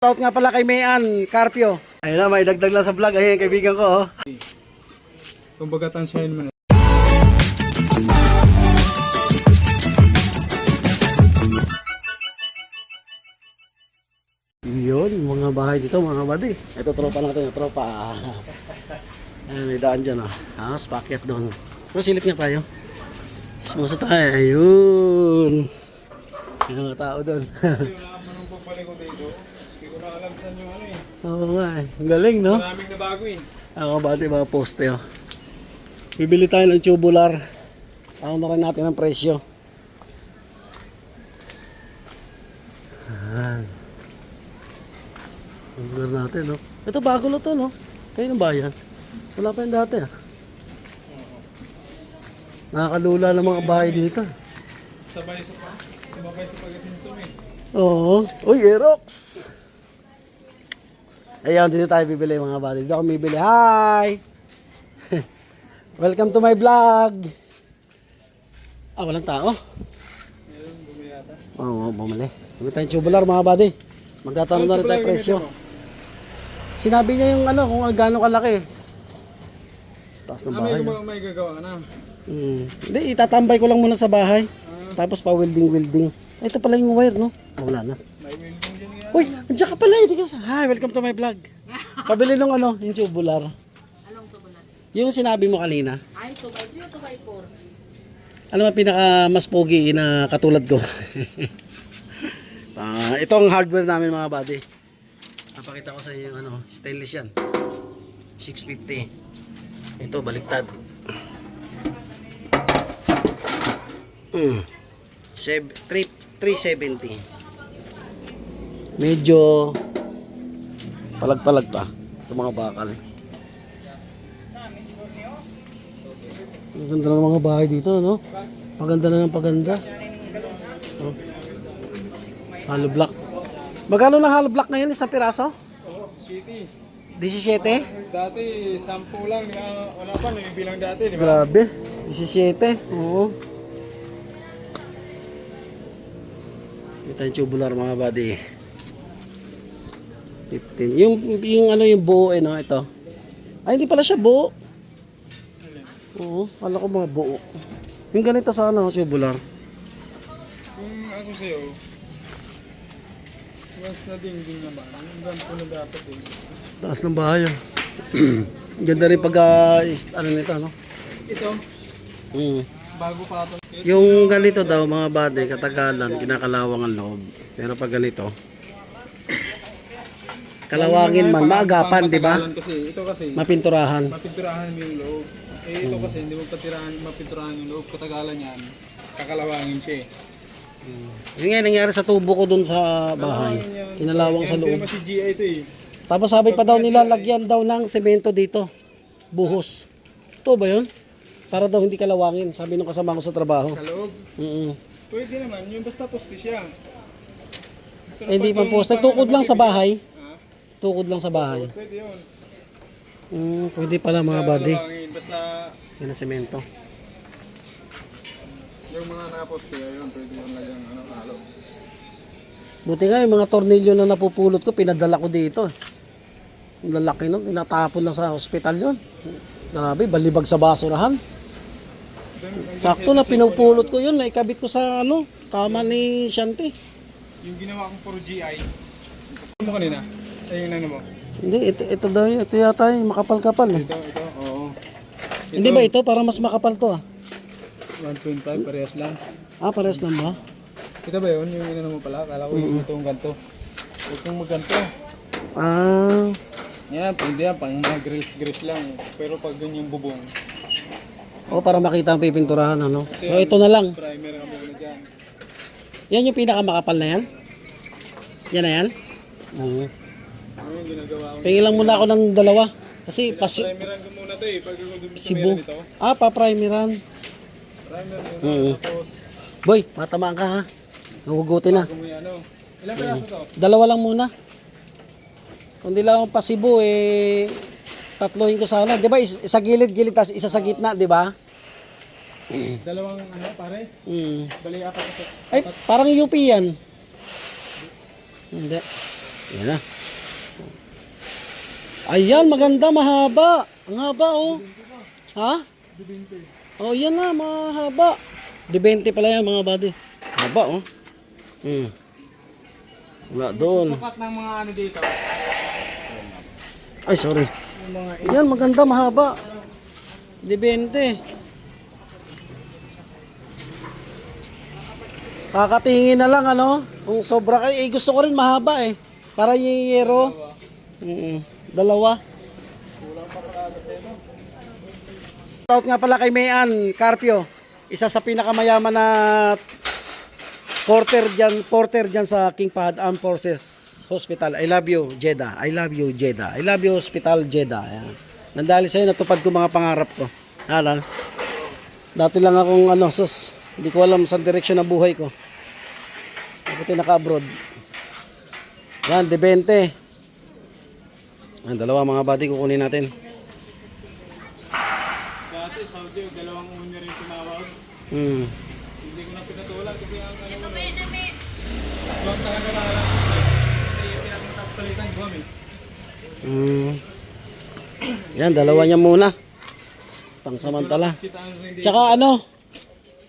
Shout nga pala kay Mayan Carpio. Ayun na, may dagdag lang sa vlog. Ayun, kaibigan ko. Kumbaga tansyahin mo na. Yun, mga bahay dito, mga buddy. Ito, tropa natin, tropa. Ayun, may daan dyan, oh. Tapos, packet doon. Pero silip niya tayo. Sumusa tayo. Ayun. Yung mga tao doon. Wala mo nung pagbalik ko dito. Hindi ko na alam saan yung ano eh. Oo nga eh. Ang galing, no? Maraming nabago eh. Ako, buddy, mga poste, oh. Bibili tayo ng tubular. Ano na rin natin ang presyo. Ayan. Ang lugar natin, no? Ito bago na to, no? Kayo ng bayan. Wala pa yung dati, ah. Nakakalula ng mga bahay dito. Sumabay sa pag-asinsom eh. Oo. Uy, Aerox! Ayan, dito tayo bibili mga buddy. Dito ako bibili. Hi! Welcome to my vlog! Ah, walang tao. Meron, bumiyata. Oo, bumili. Bumili tayong tubular mga buddy. Magtatanong na rin tayo presyo. Sinabi niya yung ano, kung gaano kalaki. Taas ng bahay. May gagawa ka na. Hindi, itatambay ko lang muna sa bahay. Tapos pa-welding. Ito pala yung wire, no? Oh, wala na. May welding dyan nga. Uy, andiyan ka pala. Hi, welcome to my vlog. Pabili nung ano, yung tubular. Anong tubular? Yung sinabi mo kanina. Ay, 2x3 o 2x4? Ano ang pinaka mas pogi na katulad ko? Ito ang hardware namin mga buddy. Napakita ko sa inyo yung ano, stainless yan. 650. Ito baliktad. 370. Medyo palag-palag pa. Ito mga bakal. Ang ganda ng mga bahay dito, no? Paganda na ng paganda. Oh. Hollow block. Magkano ng hollow block ngayon? Isang piraso? Oo, city. 17? Dati, 10 lang. Wala pa, nabibilang dati, di ba? Grabe. 17. Oo. Ito yung tubular mga buddy. 15. Yung ano yung buo no? Ito. Ay, hindi pala siya buo. Oo. Kala ko mga buo. Yung ganito sa ano, tubular. Kung ako sa'yo, once na ding naman, yung ganito na dapat eh. Taas ng bahay. Ganda rin pag ano nito, no? Ito, bago pa ito. Yung ganito daw mga buddy, katagalan, kinakalawang ang loob. Pero pag ganito, kalawangin man, maagapan, di ba? Kasi, ito kasi, Mapinturahan. mapinturahan mo yung loob. Eh ito kasi hindi mo mapinturahan yung loob. Katagalan yan, kakalawangin siya eh. Yun nga yung nangyari sa tubo ko dun sa bahay. Kinalawang sa Hindi loob. naman si GI ito eh. Tapos sabi pa daw nila, lagyan daw ng semento dito. Buhos. Ito ba yun? Para daw hindi kalawangin. Sabi nung kasama ko sa trabaho. Sa loob. Pwede naman, yung basta poste siya. Eh, hindi pa poste. Tukod lang sa bahay. Tukod lang sa bahay. Pwede yun. Pwede pala mga buddy. Kalawangin, basta Yan ang semento. yung mga nakaposte, ayun, pwede yung lagang halo. Buti nga yung mga tornilyo na napupulot ko, pinadala ko dito. Ang lalaki nun, tinatapon lang sa ospital yun. Grabe, balibag sa basurahan. Sakto na pinupulot ko yun, naikabit ko sa ano, kama ni Shanti. Yung ginawa kong puro GI. Ano mo kanina? Ay, yung ano mo? Hindi, ito daw, ito yata yung makapal-kapal eh. Ito, oo. Hindi ba ito? Para mas makapal to ah. 1.5, parehas lang. Ah, pares lang ba? Ito ba yun? Yung inano mo pala? Kala ko yung itong ganito. Itong magganto. Ah, Yan, pwede yan. Pang mga grills lang. Pero pag ganyan bubong, para makita ang pipinturahan ano. So ito na lang. primer ka muna dyan. Yan yung pinakamakapal na yan? Yan na yan? Oo. Ano yung ginagawa ko? Pingin lang muna ako ng dalawa. Kasi Primeran ko muna ito eh. Pag ako Cebu. nito. Ah, pa-primeran. Primer yun. Tapos, Boy, matamaan ka ha. Nahugutin na. kung may ano. Ilang piraso to? Dalawa lang muna. Kung di lang akong pa-Cebu, tatlohin ko sana. Di ba, isa gilid-gilid, tas isa sa gitna, di ba? Dalawang ano, pares? Bali, apat. Ay, parang UP yan. Hindi. Yan na. Ayan, maganda, mahaba. Ang haba, oh. Ha? Oh, yan na, mahaba. Di 20 pala yan, mga buddy. Haba, oh. Wala doon. Sukat ng mga ano dito. Ay, sorry. Yung mga Yan, maganda, mahaba. Di 20. Kakatingin na lang, ano? Kung sobra kayo, gusto ko rin mahaba, eh. Para yung yero. Dalawa. Shoutout nga pala kay Mayan Carpio. Isa sa pinakamayaman na porter dyan sa King Fahad Armed Forces Hospital. I love you, Jeddah. I love you, Jeddah. I love you, Hospital Jeddah. Ayan. Nandali sa'yo, natupad ko mga pangarap ko. Alam. Dati lang akong sus. Hindi ko alam saan direksyon ng buhay ko. Buti naka-abroad. Yan, de 20. Ang dalawa mga buddy, kukunin natin. dati Saudi, dalawang unya rin tumawag. Hindi ko na pinatulan kasi ang ano mo. Buwag talaga lang. Kasi yung pinakamatas palitan, buwag eh. Yan, dalawa niya muna. Pangsamantala. Tsaka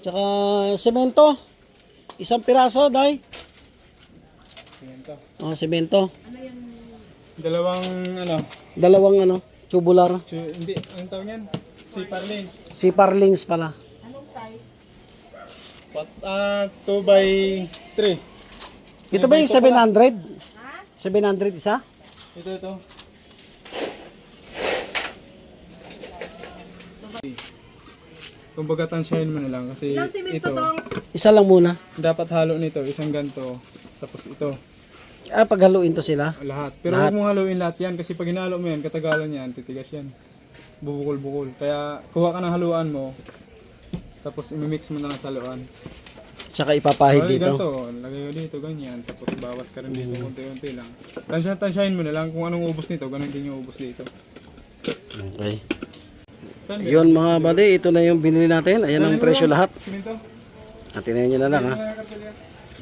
tsaka semento. Isang piraso, day. Semento. Oh, semento. Dalawang Tubular. hindi, ang tawag niyan? Siparlings. Siparlings pala. Anong size? 2 by 3. Ito ba yung 700? 700 isa? Ito. Kumbaga tansyahin mo na lang kasi Ilang simento ito, tong? Isa lang muna. dapat halo nito, isang ganto, tapos ito, Ah, paghaluin to sila. lahat. Pero huwag mong haluin lahat yan kasi pag hinalo mo yan, katagalan yan, titigas yan. Bubukol-bukol. Kaya kuha ka ng haluan mo, tapos imimix mo na lang sa haluan. Tsaka ipapahid Lagay dito. ganito, lagay mo dito, ganyan. Tapos bawas ka rin dito, unti-unti lang. Tansyahin mo na lang kung anong ubos nito, ganun din yung ubos dito. Okay. Saan Yun mga buddy, ito na yung binili natin. Ayan ang presyo lahat. Siminto? Atinayin nyo na lang ha.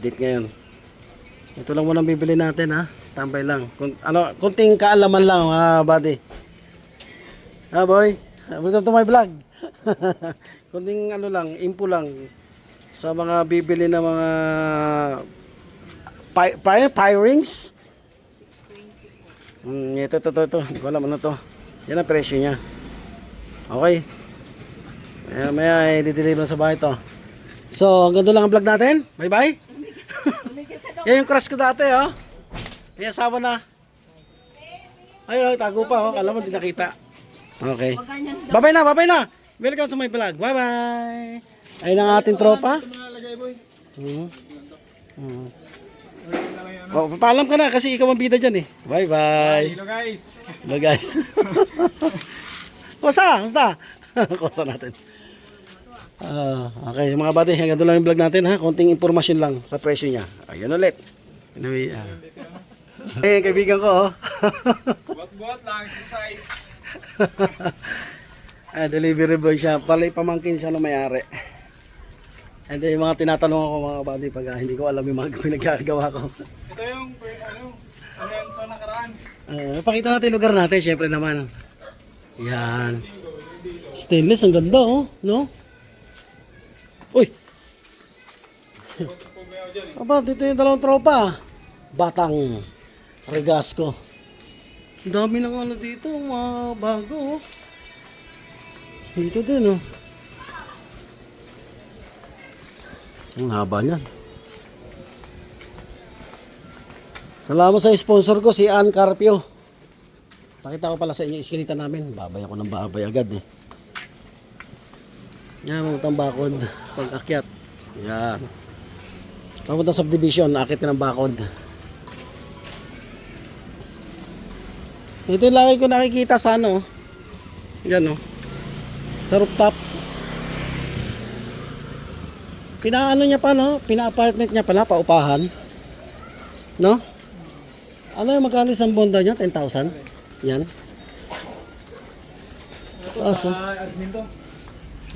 Date ngayon. Ito lang muna bibili natin ha. Tambay lang. Kunting kaalaman lang mga buddy. Ha boy? Welcome to my vlog. Kunting info lang sa mga bibili na mga firings. Ito. Hindi ko alam ano to. Yan ang presyo niya. Okay. Maya i-deliver sa bahay to. So, hanggang doon lang ang vlog natin. Bye-bye. Yan yung crush ko dati, oh. May asawa na. Ayun, tago pa, oh. Kala mo, di nakita. Okay. Bye-bye na. Welcome sa my vlog. Bye-bye. Ayun ang ating tropa. Nalagay boy. Oh, paalam ka na kasi ikaw ang bida dyan, eh. Bye-bye. Hello guys. Hello, guys. Kosa natin. Okay, mga buddy, hanggang doon lang yung vlog natin ha. Konting impormasyon lang sa presyo niya. Ayun ulit. Anyway, hey, kaibigan ko, oh. Buat lang exercise. Delivery boy siya. Palay pamangkin siya ng may-ari. And yung mga tinatanong ako mga buddy pag hindi ko alam yung mga pinagkagawa ko. Ito yung sa nakaraan. Pakita natin lugar natin, syempre naman. Yan. Stainless, ang ganda, oh. No? Uy! Aba, dito yung dalawang tropa. Batang Regasco. Ang dami ng dito, mga bago, oh. Dito din, oh. Ang haba niyan. Salamat sa sponsor ko, si Ann Carpio. Pakita ko pala sa inyo, iskinita namin. Babay ako ng babay agad, eh. Yan, mamuntang bakod. Pag akyat. Yan. Pamuntang subdivision, akit ng bakod. Ito yung lagi ko nakikita sa yan, sa rooftop. Niya pa, pina-apartment niya pala, paupahan. No? Ano yung magkano isang buwan daw niya? 10,000? Yan. Aso. Admin to.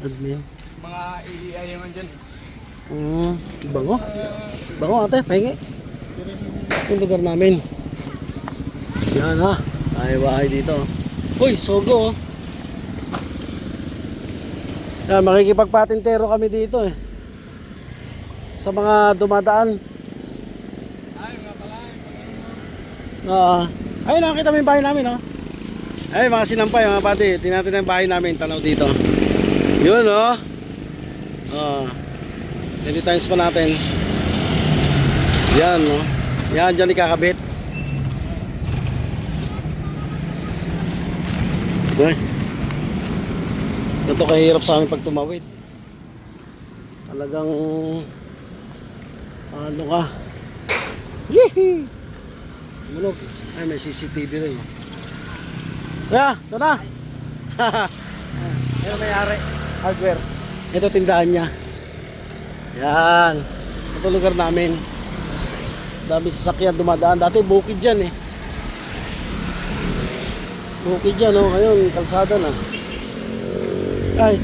Admin. Mga EEI yung andyan. Bango. Bango ate, pahingi. Yung lugar namin. Yan ha. Ay bahay dito. Uy, sogo oh. Yan, makikipagpatintero kami dito eh. Sa mga dumadaan. Ay, mga pala. Ay, nakakita mo yung bahay namin oh. Ay, mga sinampay mga pati. Tingnan natin ang bahay namin. Tanaw dito. Yun oh. Ready times pa natin. Yan oh. Yan, dyan ikakabit. Ay. Ito kahirap sa amin pag tumawid. Talagang ano ka. Yehey! Mulog. Ay, may CCTV rin. Kaya, ito na. Ayan may-ari. Hardware. Ito tindahan niya. Yan. Ito lugar namin. Dami sasakyan dumadaan. Dati bukid dyan eh. Bukid dyan oh. Ngayon, kalsada na. Ay.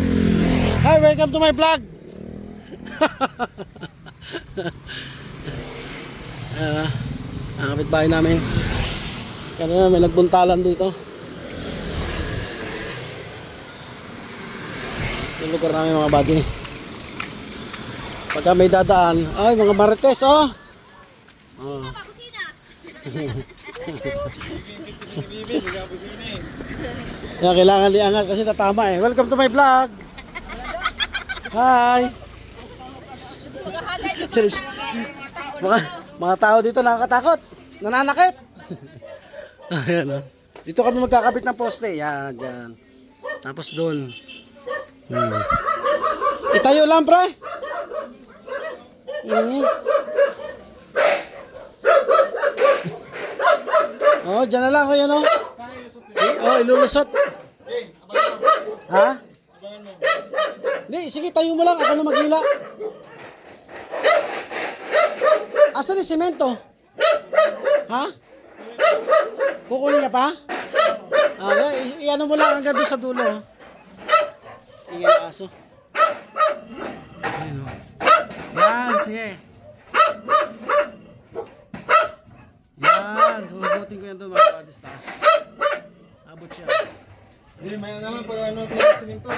Hi, welcome to my vlog. Ang kapitbahay namin. Kanina may nagbuntalan dito. Yung lugar namin mga buddy. Pagka may dadaan, ay mga marites oh. Oh. Kaya kailangan liangat kasi tatama eh. Welcome to my vlog. Hi. mga tao dito nakakatakot. Nananakit. Ayan oh. Dito kami magkakabit ng poste. Yan, dyan. Tapos doon. Itayo lang pre. Oh, dyan na lang ko yan oh. Oh, ilulusot. Ha? Hindi, sige tayo mo lang. Ako na maghila. Asan yung semento? Ha? Kukunin niya pa? Iano mo lang hanggang doon sa dulo. Ingay na aso. Yan, sige. Yan, hugutin ko yan doon mga kadistas. Abot siya. Hindi, may naman pag ano ito siminto.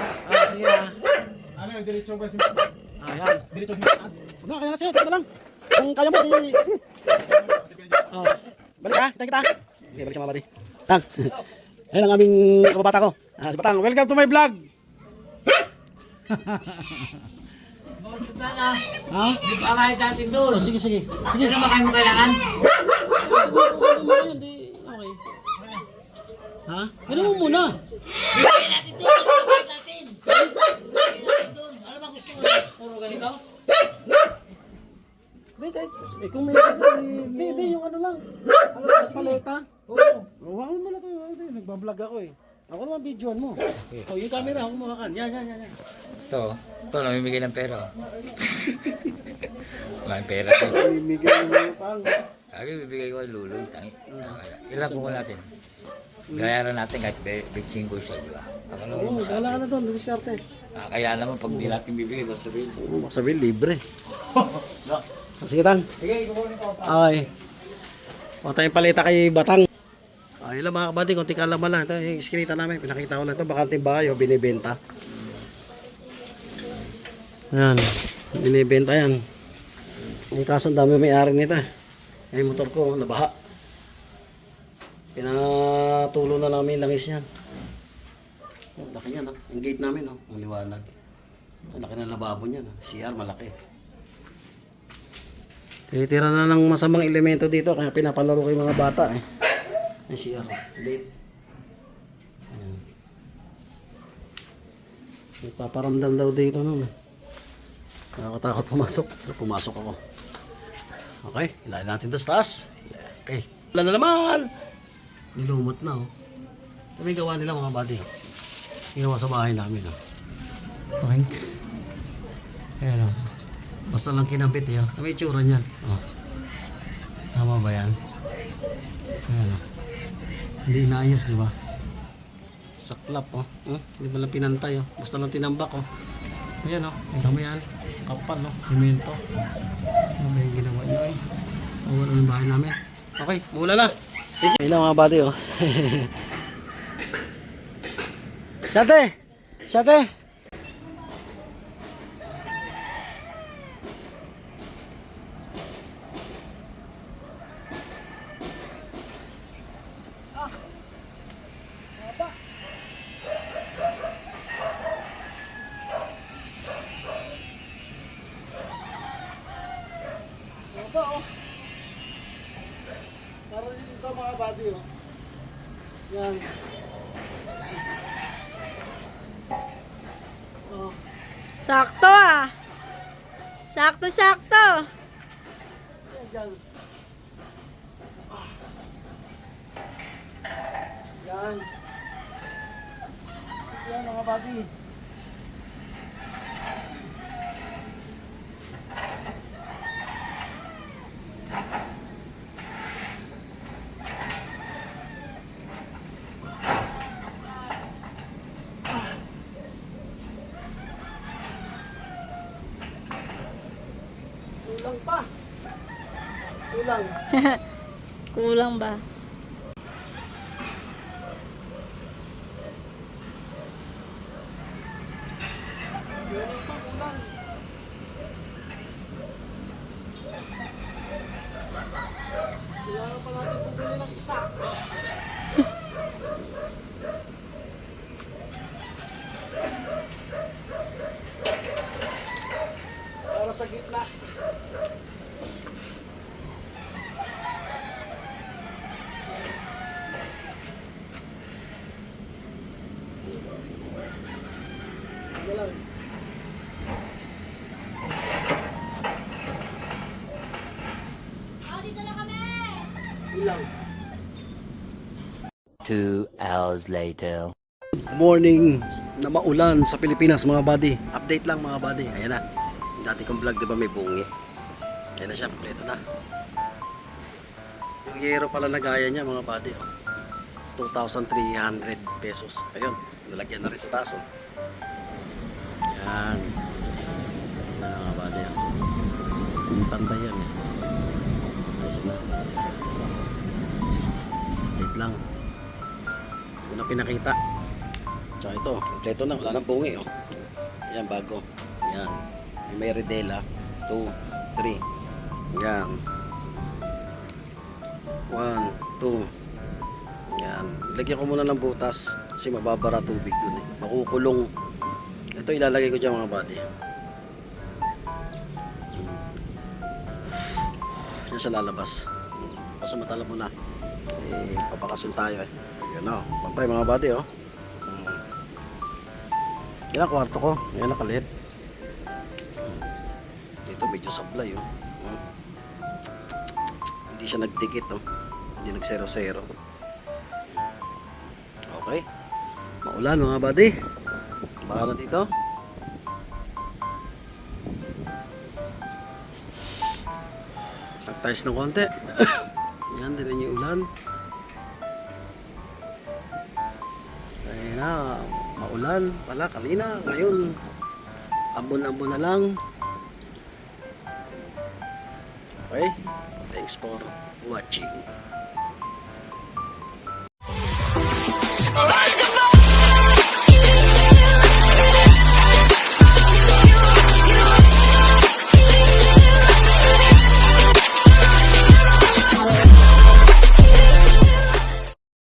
Sige ha. Ano, diretso ba siminto? Yan. Diretso siminto. Huwag na, kaya na sa'yo, teka na lang. Kung kaya mo, sige. Balik ha, kita. Okay, balik siya mga buddy. Tang. Ayan ang aming kababata ko. Si Batang, welcome to my vlog. Ha? Di ba kahit natin doon? Sige. Sige. Ano ba kayo mo kailangan? Kukunin mo yun, di. Okay. Ha? Kunin mo muna. Bigyan natin doon. Bigyan natin. Bigyan natin doon. Ano ba gusto mo? Puro ganito? Hindi, kung may hindi, yung ano lang. Ano ba, paleta? Oo. Huwag mo na kayo, nagbablog ako eh. Ako naman videoan mo. Oh, yung camera, ako makakan. Yan. Ito, namimigay ng pera. Maraming pera ko. Bibigay mo pang. Lagi bibigay ko ang lulo. Ilan po natin? Gayaran natin kahit big 5 siya, di ba? Oo, wala ka na doon, diskarte. Kaya naman pag di natin bibigay, basta sabihin. Masabi, libre. Sige, Tang. Okay. O tayong paleta kay Batang. Ay lang mga kabady, konti kalaman lang. Ito yung iskrita namin, pinakita ko lang ito. Bakanting bahay o binibenta. Yan, binibenta yan. Yung kaso ang dami may-ari nito. Yung motor ko, nabaha. Pinatulo na namin langis yan. Oh, laki niyan, no? Yung gate namin, no? Ang liwanag. Ang laki ng lababo niyan, no? CR malaki. Tinitira na ng masamang elemento dito kaya pinapalaro kay mga bata eh. Yung CR, late. Ayan. Nagpaparamdam daw dito, no? Nakakatakot pumasok. Pumasok ako. Okay, ilahin natin sa taas. Okay. Wala na naman! Nilumot na, oh. Ito may gawa nila mga buddy. Ginawa sa bahay namin, oh. Okay. Ayan, oh. Basta lang kinabit, eh, oh. May itsura niyan. Oh. Tama ba yan? Ayan, oh. Hindi inaayos, di ba? Saklap, oh. Hindi ba lang pinantay, oh. Basta lang tinambak, oh. Ayan, oh. Ito mo yan. Kapal, oh. Simento. Ano ba yung ginawa nyo, eh? Wala yung bahay namin. Okay, mula na. Ayun na mga buddy oh. Siyate! Siyate! Para dito ito mga buddy oh. Yan. Oh. Sakto ah. Sakto. Yan dyan. Yan. Yan mga buddy. Kulang pa. Kulang. Kulang ba? Kulang pa, kulang. Kailangan pa natin bumili ng isa. Para sa gitna. Ano lang. Ilang. 2 hours later. Morning na maulan sa Pilipinas mga buddy. Update lang mga buddy. Ayan na. Yung dati kong vlog, di ba may bungi? Ayan na siya, kompleto na. Yung yero pala na gaya niya mga buddy. Oh. 2,300 pesos. Ayun, nalagyan na rin sa taso. Yan. Yan mga buddy. Oh. Hindi pantay yan eh. Ayos na. Update lang. Ito na pinakita. Tsaka ito, kompleto na, wala nang bungi oh. Ayan, bago. Ayan. May redela. 2, 3. Ayan. 1, 2. Ayan. Lagyan ko muna ng butas kasi mababara tubig dun eh. Makukulong. Ito ilalagay ko dyan mga buddy. Diyan siya lalabas. Pasamantala muna. Eh, papakasyon tayo eh. Ayan o. Pantay mga buddy oh. Yan ang kwarto ko. Yan ang kalit. Dito medyo sablay oh. Hindi siya nagdikit oh. Hindi nag-0-0. Okay. Maulan mga buddy. Baka na dito. Nagtayos ng konti. Yan, din yung ulan. Ayun na, maulan pala kanina. Ngayon, ambon-ambon na lang. Okay, thanks for watching.